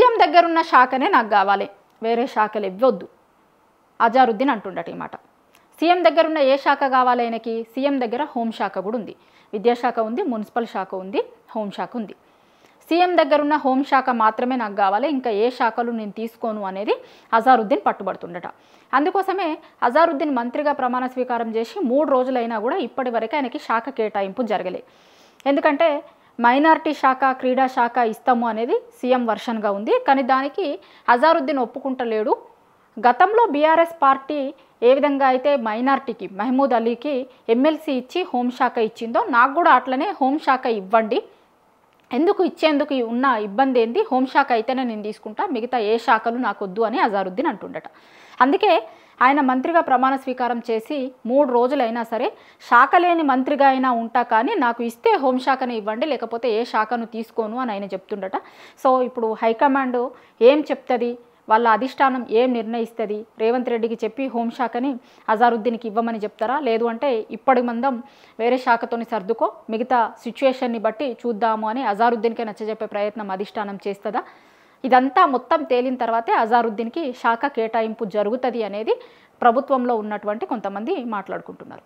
CM దగ్గరున్న శాఖనే నాకు కావాలి, వేరే శాఖలు ఇవ్వొద్దు అజారుద్దీన్ అంటుండట ఈ మాట. సీఎం దగ్గర ఉన్న ఏ శాఖ కావాలి ఆయనకి? సీఎం దగ్గర హోంశాఖ కూడా ఉంది, విద్యాశాఖ ఉంది, మున్సిపల్ శాఖ ఉంది, హోంశాఖ ఉంది. సీఎం దగ్గర ఉన్న హోంశాఖ మాత్రమే నాకు కావాలి, ఇంకా ఏ శాఖలు నేను తీసుకోను అనేది అజారుద్దీన్ పట్టుబడుతుండట. అందుకోసమే అజారుద్దీన్ మంత్రిగా ప్రమాణ స్వీకారం చేసి 3 రోజులైనా కూడా ఇప్పటి వరకు ఆయనకి శాఖ కేటాయింపు జరగలే. ఎందుకంటే మైనారిటీ శాఖ, క్రీడా శాఖ ఇస్తాము అనేది సీఎం వర్షన్గా ఉంది. కానీ దానికి అజారుద్దీన్ ఒప్పుకుంటలేడు. గతంలో బీఆర్ఎస్ పార్టీ ఏ విధంగా అయితే మైనార్టీకి, మహమూద్ అలీకి ఎమ్మెల్సీ ఇచ్చి హోంశాఖ ఇచ్చిందో నాకు కూడా అట్లనే హోంశాఖ ఇవ్వండి, ఎందుకు ఇచ్చేందుకు ఉన్న ఇబ్బంది ఏంది, హోంశాఖ అయితేనే నేను తీసుకుంటా, మిగతా ఏ శాఖలు నాకు వద్దు అని అజారుద్దీన్ అంటుండట. అందుకే ఆయన మంత్రిగా ప్రమాణ స్వీకారం చేసి 3 రోజులైనా సరే శాఖ లేని మంత్రిగా అయినా ఉంటా, కానీ నాకు ఇస్తే హోంశాఖని ఇవ్వండి, లేకపోతే ఏ శాఖను తీసుకోను అని ఆయన చెప్తుండట. సో ఇప్పుడు హైకమాండ్ ఏం చెప్తుంది, వాళ్ళ అధిష్టానం ఏం నిర్ణయిస్తుంది, రేవంత్ రెడ్డికి చెప్పి హోంశాఖని అజారుద్దీన్కి ఇవ్వమని చెప్తారా, లేదు అంటే ఇప్పటి మందం వేరే శాఖతోని సర్దుకో, మిగతా సిచ్యువేషన్ని బట్టి చూద్దాము అని అజారుద్దీన్కే నచ్చజెప్పే ప్రయత్నం అధిష్టానం చేస్తుందా? ఇదంతా మొత్తం తేలిన తర్వాతే అజారుద్దీన్కి శాఖ కేటాయింపు జరుగుతుంది అనేది ప్రభుత్వంలో ఉన్నటువంటి కొంతమంది మాట్లాడుకుంటున్నారు.